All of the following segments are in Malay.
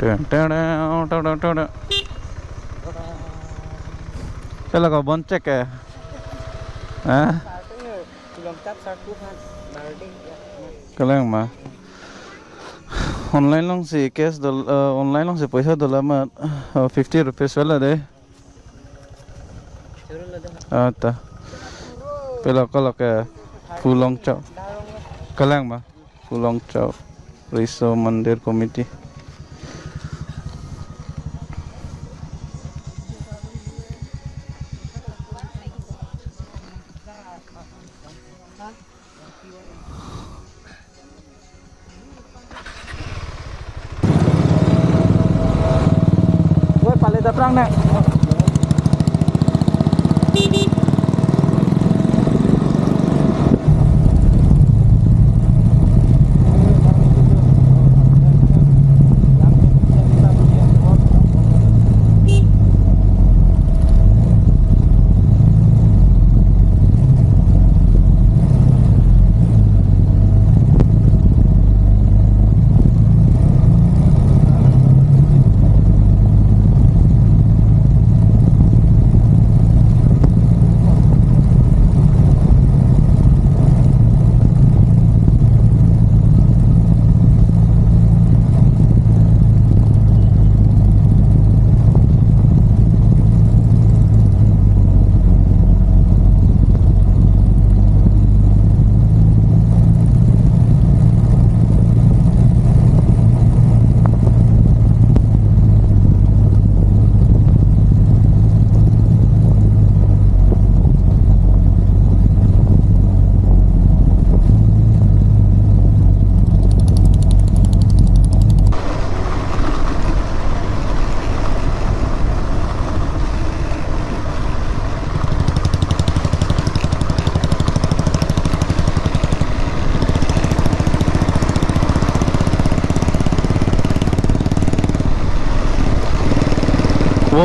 Cái là có bốn check kìa. À? Cái là mà online lang si cash online lang si paisa dollar mà 50 rupees wala de. Ta. Pela kalau ke Pulong Chow. Kalang ma Pulong Chow Riso Mandir Committee. Gue paling terang nih.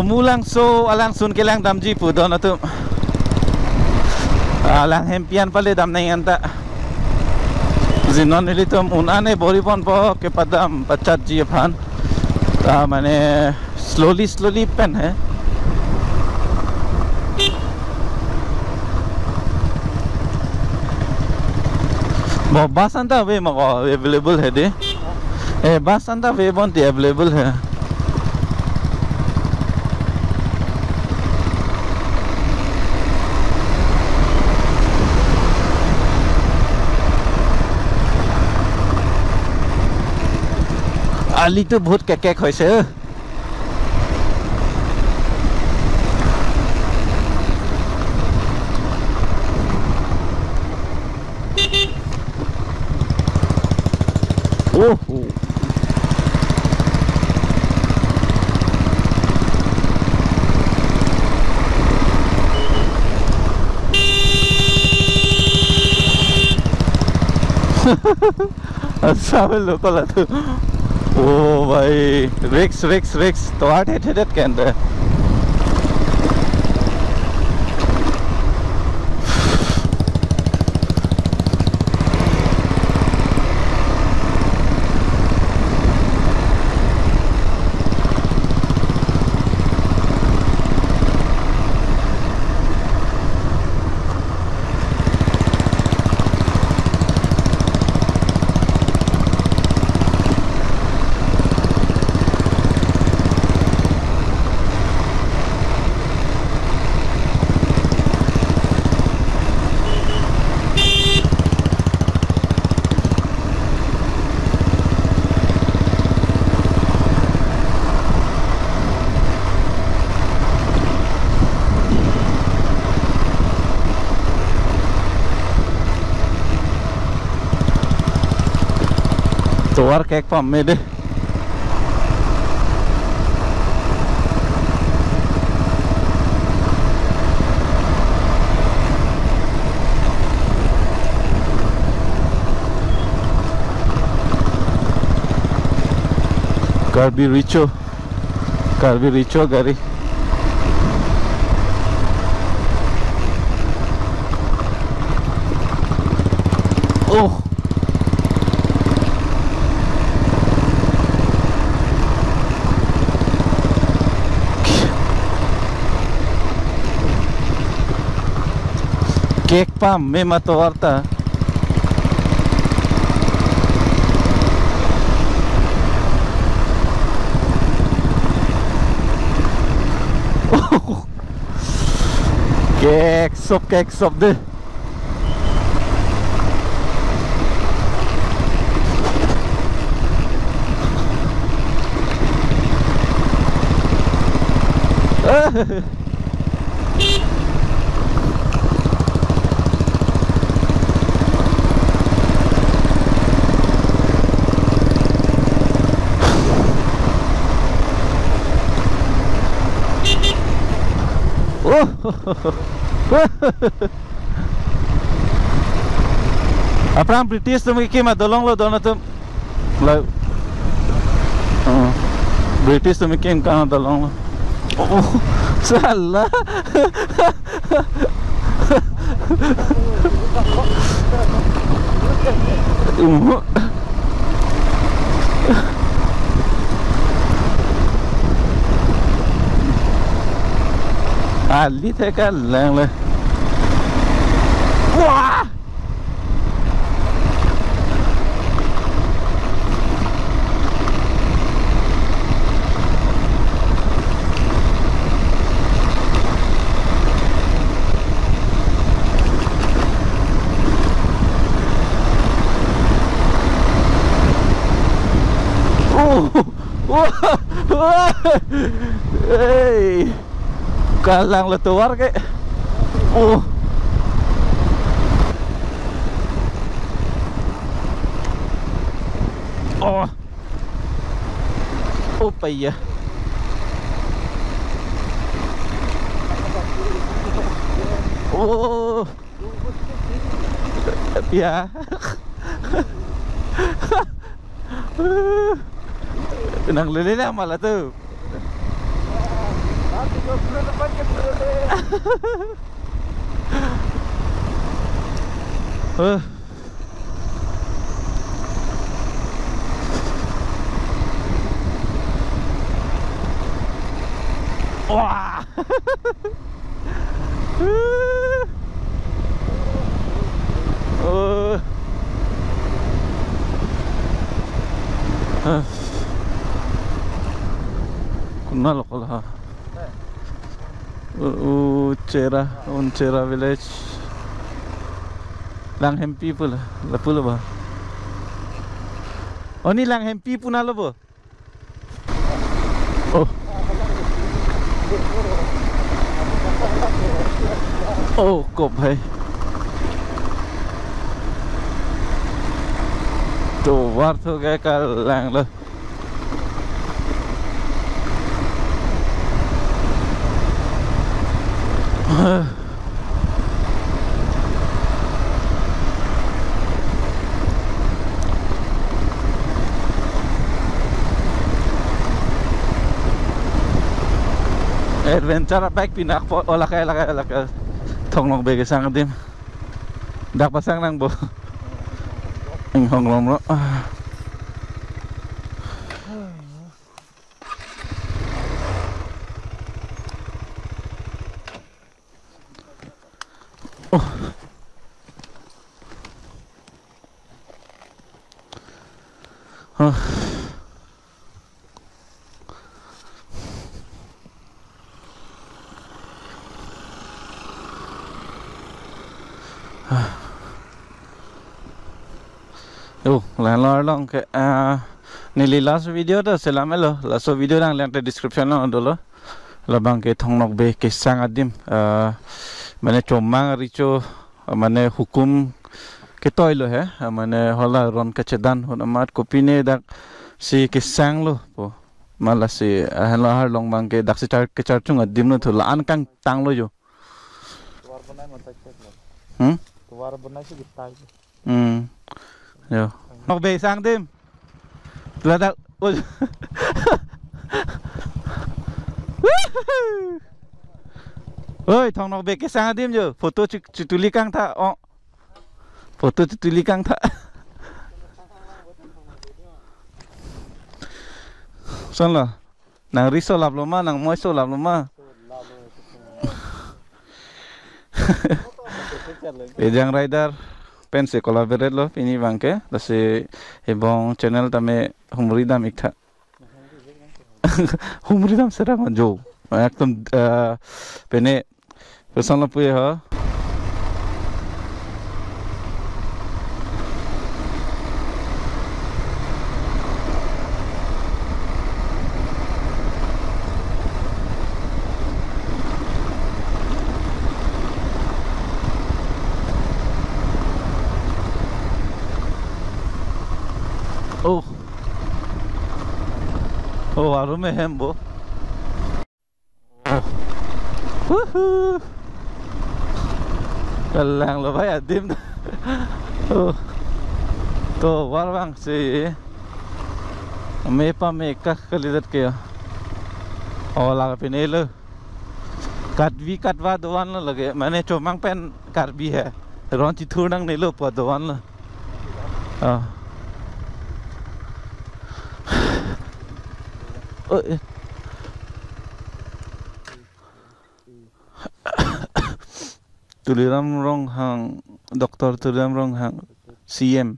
Mulang so alang sun kelang damji pu don atu alang hempian pale dam nai anta zinon ilitum unane boribon po ke padam pachat ji phan mane slowly pen hai bo bus anta we ma available hai de bus anta we bon ti available hai Ali tu बहुत केक होइसे ओहो अच्छा लोकल है ओ भाई रिक्स तो 8 के अंदर तो और केक पम में दे Carbi Richo gari oh Cake pam me mato warta. Cake sop deh. Apram British tu mungkin mah dolong lo dono tu, lo British tu mungkin kan dolong lo. Oh, salah. Ali thế cái làngเลย Wah! Hey, kalang letuar kayak. Apa ya? Ya. Nang lele na malah tu. Wah. Kunal ko lah. Unchera village. Lang Hempi pula. Lapula ba? Oh ni Lang Hempi pun ala ba? Oh. Oh, kop hai. तो वर्थ हो गया का लैंग लो adventure back pinak po olah kaya thong long bege sang dim dak pasang nang bo anh hong long đó. Lain long ke nili last video tu selama lo last video yang link description lo dulu labang ke thongnok be ke sangadim mane chomang richo mane hukum ke toilo he mane hola ron ke cedan hon amat kopine dak si ke sang lo po mala si hanlo har long bang ke dak si char ke char chung adim no thula an kang tang lo jo war banai mata chek lo war banai si gitai yo Nok be sang dim. Lada. Oi, thong nok be ke sang dim jo. Foto tuli kang tha. Oh. Foto tuli kang tha. Son la. Nang riso lap loma, nang moi so lap loma. Pejang Rider pen se collaborate lo pini bangke dase ebong channel tame humridam ikha humridam sera manjo ekdom pene personal puye ha oh oh aru me hembo woohoo kalang lo bhai adim oh to war bang se me pa me ka kalidat ke ola pinelo katwa doan lo lage mane chomang pen karbi hai ronchi thudang nei lo pa doan lo Tuliram Rong Hang, Dr. Tuliram Rong Hang, CM,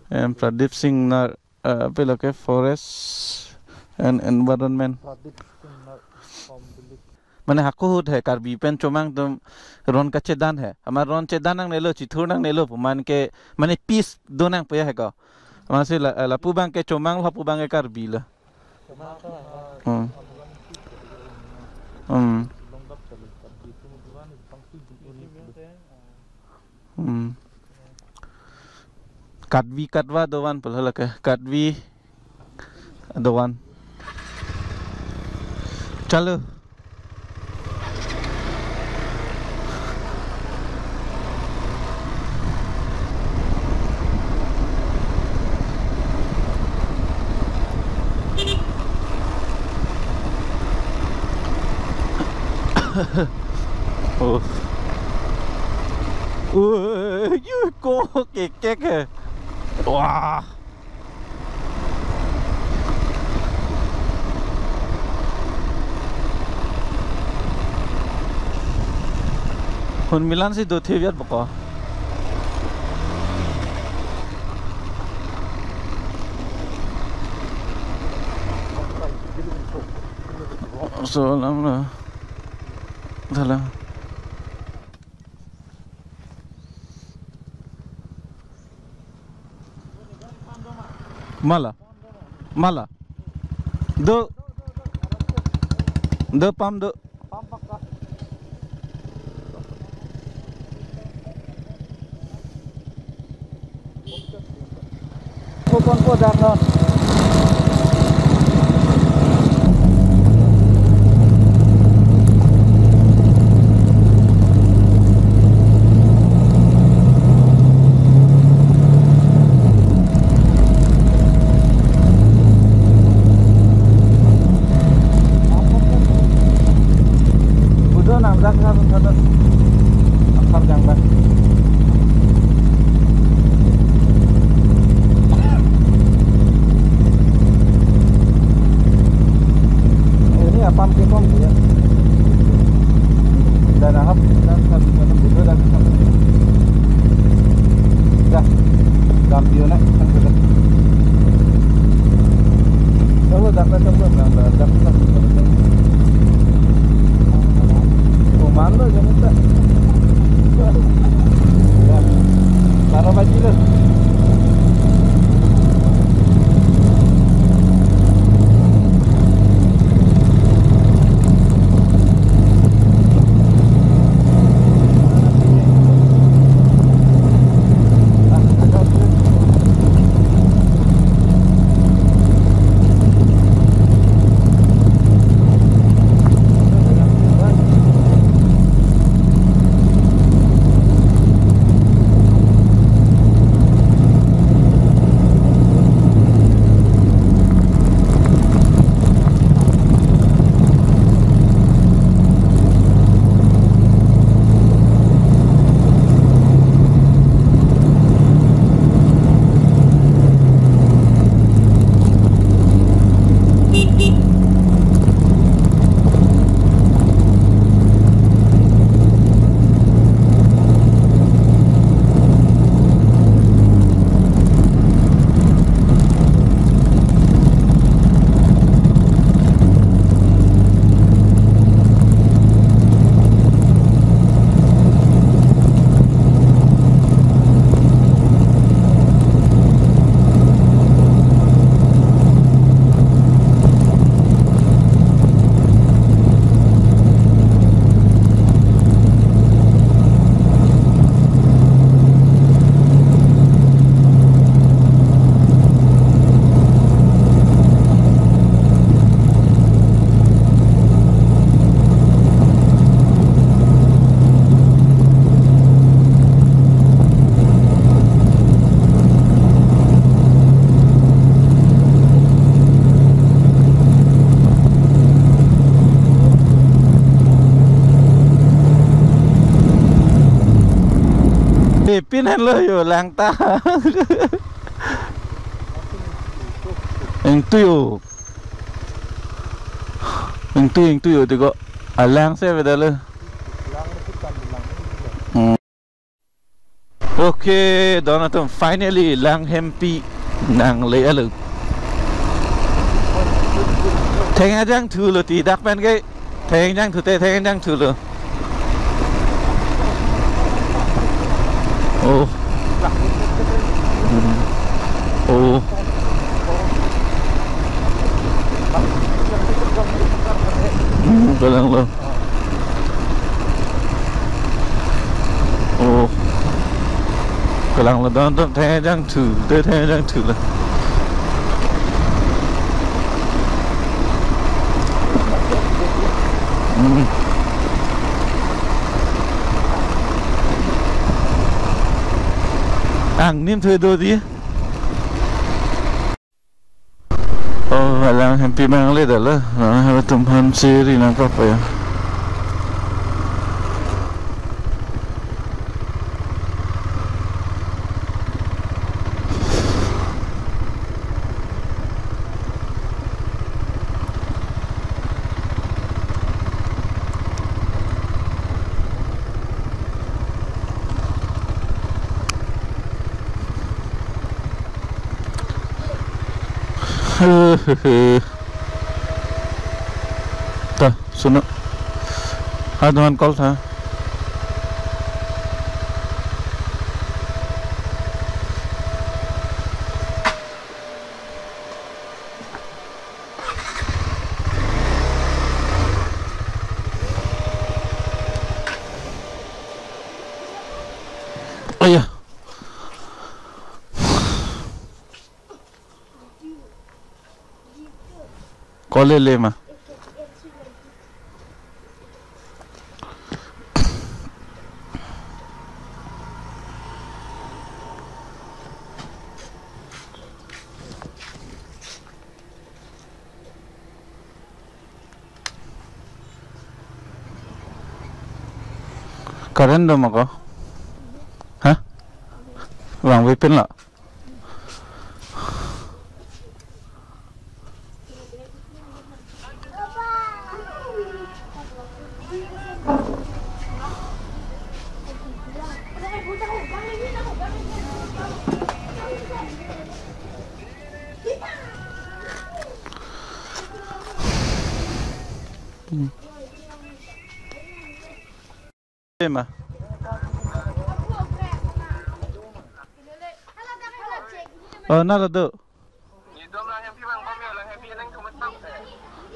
and Pradeep Singh Nar, Pelake Forest and Environment. मैंने हाको होत है कार्बी पेन चोमांग तुम रोन का चेदान है हमारा रोन चेदानंग नेलो चिथुरनंग नेलो मान के मैंने पीस दोनंग पे है का मासे लापू बांग के चोमांग लापू बांग के कार्बी ला katwa doan pula ke katwi doan chalo oh you go kek wah Hun Milan sih do the biar bako so lama dalam Mala do pam do con đạp non Pinan lo yo lang ta. Yang tu yo tu kok. Alang saya betul lo. Okay, Donatum finally lang hempi nang lealu. Theng jang thu lo ti dak pen cái theng jang thu te theng jang thu lo. Oh. Oh. Galang lo. Oh. Galang lo don don theng jang thu te theng jang thu lo. Ang nim thuê đôi đi. Lang happy mang lên đó là nó tụm ham seri nang apa ya. Ta, suno. Aduan call tha. Ayah. Kole le ma. Karen dong ako? Hah? Bang Wipin lah. Mà nó là được.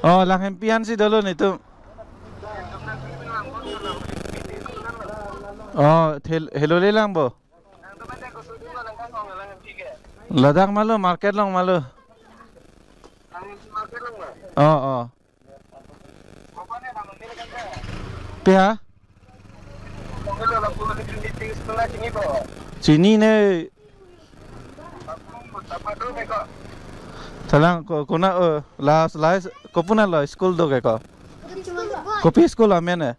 Lang hempian sih dulu nih tuh. Hello le lang bo. Ladang malu market long malu. Pia? Sini nih. Salang ko na last ko puna lo school do ke ko. Kopi school amen eh.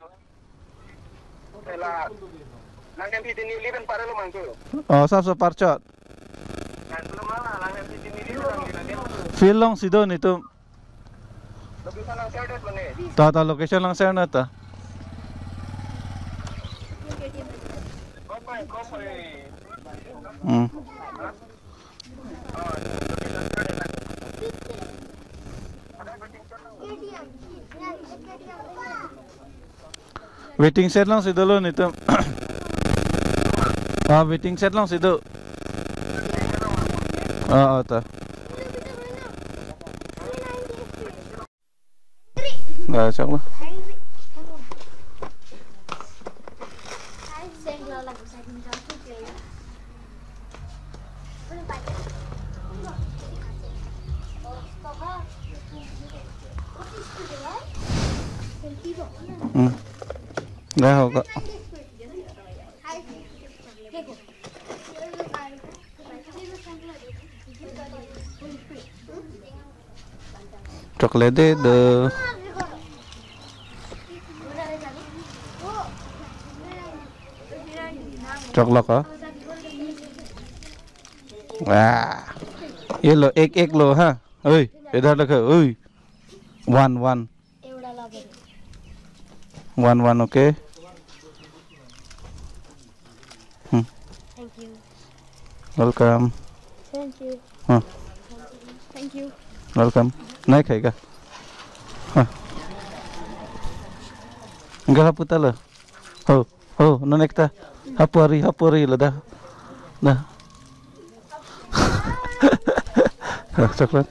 Lang MP din liban para lo mangko. Sab so parchot. Feel long sido nito. Location lang share det bane. Ta location lang share na ta. Waiting set lang si dulu nito. Waiting set lang si do. Ta. Nggak siapa. Nggak tahu kak. Coklat deh. Coklat kah? Wah. ये लो एक लो हाँ ओए इधर देखो ओए 1 1 okay Thank you. Welcome Thank you. हाँ Thank you. Welcome नहीं खाएगा हाँ enggak haputa lo oh non ekta hapuri lo dah coklat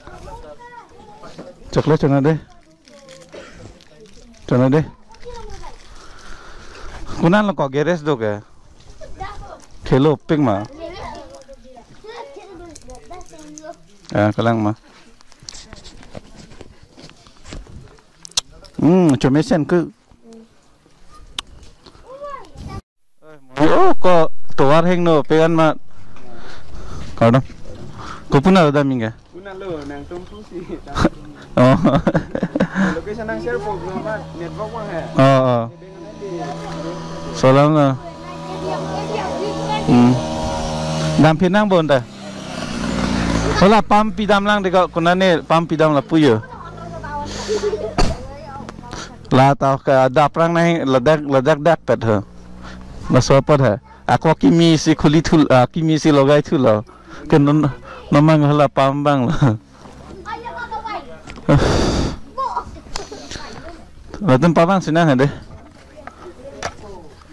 coklat cona deh kunan lo kok geres do ke khelo ping ma kalang ma chomesen ke oh kok tuar heng no pegan ma kau dong kau puna udah mingga Una lo nang tum tu si. oh Location nang share po ba network wang hai. oh soalnya dam pinang bon dah hola pam pidam lang dek kuna ne pam pidam la puyo la tau ke ada perang nahi ledak dak pet ha la sopot ha aku kimi si khuli thul kimi si logai thul lo ke nomang hola pam bang la la tem pam bang sinang ha de